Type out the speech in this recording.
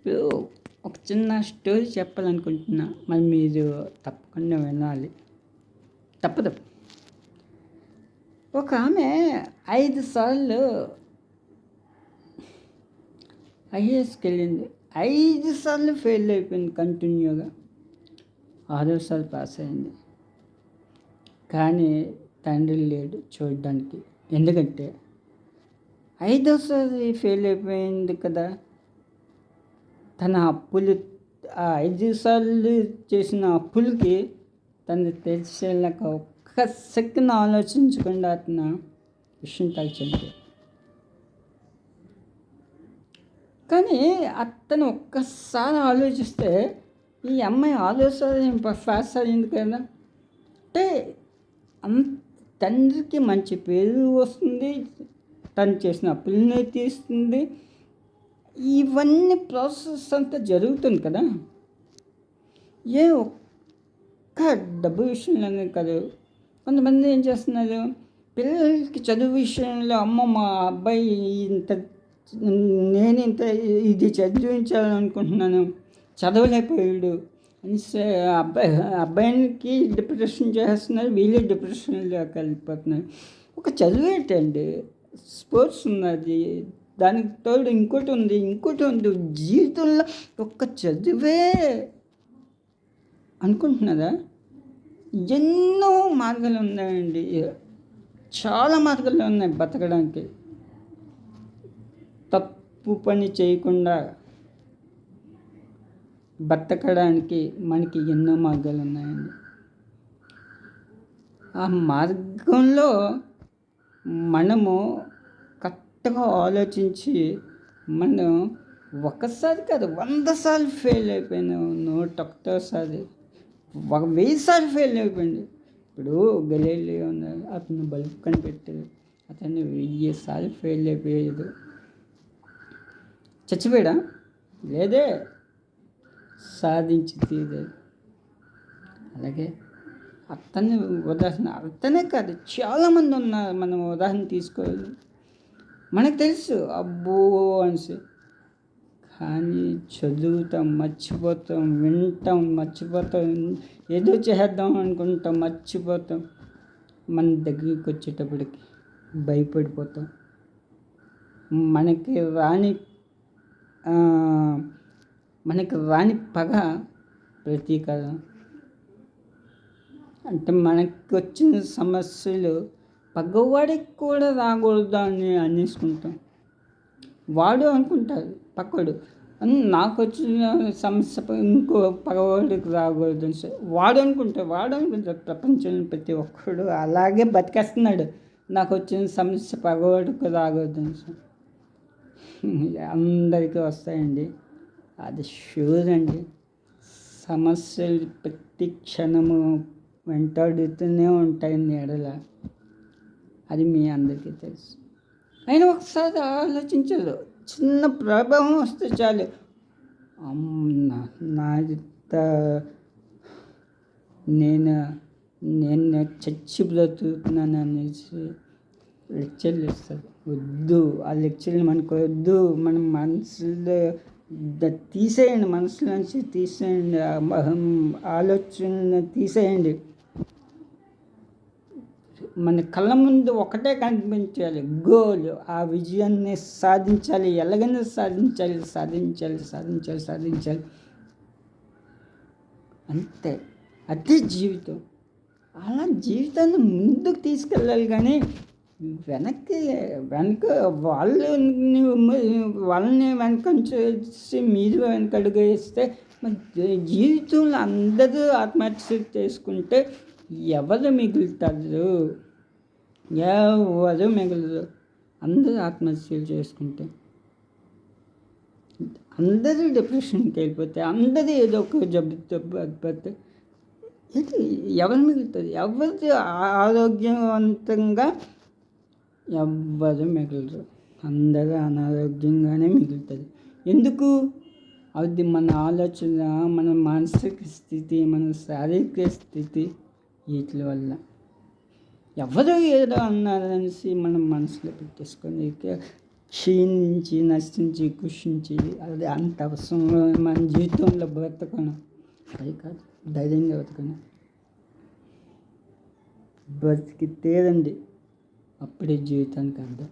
ఇప్పుడు ఒక చిన్న స్టోరీ చెప్పాలనుకుంటున్నా, మరి మీరు తప్పకుండా వినాలి. తప్పదు. ఒక ఆమె 5 సార్లు ఐఏఎస్కి వెళ్ళింది. 5 సార్లు ఫెయిల్ అయిపోయింది కంటిన్యూగా. 6 పాస్ అయింది. కానీ తండ్రి లేడు చూడడానికి. ఎందుకంటే 5సారి ఫెయిల్ అయిపోయింది కదా. తన అప్పులు, ఆ 5 సార్లు చేసిన అప్పులకి తను తెచ్చేలాక ఒక్క సెకండ్ ఆలోచించకుండా అతను విషయం తలచండి. కానీ అతను ఒక్కసారి ఆలోచిస్తే ఈ అమ్మాయి 6సారి పాస్ అయింది కదా. అంటే తండ్రికి మంచి పేరు వస్తుంది, తను చేసిన అప్పులనే తీస్తుంది. ఇవన్నీ ప్రాసెస్ అంతా జరుగుతుంది కదా. ఒక్క డబ్బు విషయంలోనే కాదు, కొంతమంది ఏం చేస్తున్నారు, పిల్లలకి చదువు విషయంలో మా అబ్బాయి ఇంత, నేను ఇంత ఇది చదివించాలనుకుంటున్నాను, చదవలేకపోయాడు అని అబ్బాయికి డిప్రెషన్ చేస్తున్నారు, వీళ్ళు డిప్రెషన్లోకి వెళ్ళిపోతున్నారు. ఒక చదివేటండి, స్పోర్ట్స్ ఉన్నది, దానికి తోడు ఇంకోటి ఉంది. జీవితంలో ఒక్క చదివే అనుకుంటున్నారా? ఎన్నో మార్గాలు ఉన్నాయండి, చాలా మార్గాలు ఉన్నాయి బతకడానికి. తప్పు పని చేయకుండా బతకడానికి మనకి ఎన్నో మార్గాలు ఉన్నాయండి. ఆ మార్గంలో మనము కరెక్ట్గా ఆలోచించి, మనం ఒకసారి కాదు 100 సార్లు ఫెయిల్ అయిపోయినాం, 101సారి 1000 సార్లు ఫెయిల్ అయిపోయింది. ఇప్పుడు గెలీలియో ఉన్నారు, అతను బల్బ్ కనిపెట్టాడు, అతను 1000 సార్లు ఫెయిల్ అయిపోయాడు. చచ్చిపోయాడా? లేదే, సాధించి తీరాడు. అలాగే అతన్ని ఉదాహరణ, అతనే కాదు చాలామంది ఉన్నారు మనం ఉదాహరణ తీసుకోవాలి. మనకు తెలుసు అబ్బో అనేసి, కానీ చదువుతాం మర్చిపోతాం, వింటాం మర్చిపోతాం, ఏదో చేద్దాం అనుకుంటాం మర్చిపోతాం. మన దగ్గరికి వచ్చేటప్పటికి భయపడిపోతాం. మనకి రాని పగ ప్రతీకారం. అంటే మనకి వచ్చిన సమస్యలు పగవాడికి కూడా రాకూడదు అని అనేసుకుంటాం. వాడు అనుకుంటాడు, పక్కడు నాకు వచ్చిన సమస్య ఇంకో పగవాడికి రాకూడదు అని వాడు అనుకుంటాడు. ప్రపంచంలో ప్రతి ఒక్కడు అలాగే బతికేస్తున్నాడు, నాకు వచ్చిన సమస్య పగవాడికి రాకూడదు అని. అందరికీ వస్తాయండి, అది షూర్ అండి. సమస్యలు ప్రతి క్షణము వెంటాడుతూనే ఉంటాయి నీడల, అది మీ అందరికీ తెలుసు. అయినా ఒకసారి ఆలోచించదు, చిన్న ప్రభావం వస్తే చాలు, నేను చచ్చి బ్రతుకుతున్నాను అనేసి లెక్చర్లు ఇస్తారు. వద్దు, ఆ లెక్చర్లు మనకు వద్దు. మనం మనసులో తీసేయండి, మనసులో నుంచి తీసేయండి, ఆలోచన తీసేయండి. మన కళ్ళ ముందు ఒకటే కనిపించాలి, గోల్. ఆ విజయాన్ని సాధించాలి, ఎలాగైనా సాధించాలి. అంతే, అదే జీవితం. అలా జీవితాన్ని ముందుకు తీసుకెళ్ళాలి. కానీ వెనక వాళ్ళని వెనకంచేసి మీరు వెనక అడుగు వేస్తే జీవితంలో అందరూ ఆత్మహత్య చేసుకుంటే ఎవరు మిగులుతారు? అందరూ ఆత్మహత్యలు చేసుకుంటే, అందరూ డిప్రెషన్కి వెళ్ళిపోతే, అందరూ ఏదో ఒక జబ్బుతో బాధపడితే ఎవరు మిగులుతుంది? ఎవరు ఆరోగ్యవంతంగా ఎవ్వరు మిగలరు, అందరూ అనారోగ్యంగానే మిగులుతుంది. ఎందుకు? అది మన ఆలోచన, మన మానసిక స్థితి, మన శారీరక స్థితి, వీటి వల్ల. ఎవరో ఏదో అన్నారనేసి మనం మనసులో పెట్టేసుకొని క్షీణించి నశించి కృషించి అది అంత అవసరం మన జీవితంలో బ్రతకను. అది కాదు, ధైర్యంగా బ్రతకను. బ్రతికి తీరండి, అప్పుడే జీవితానికి అర్థం.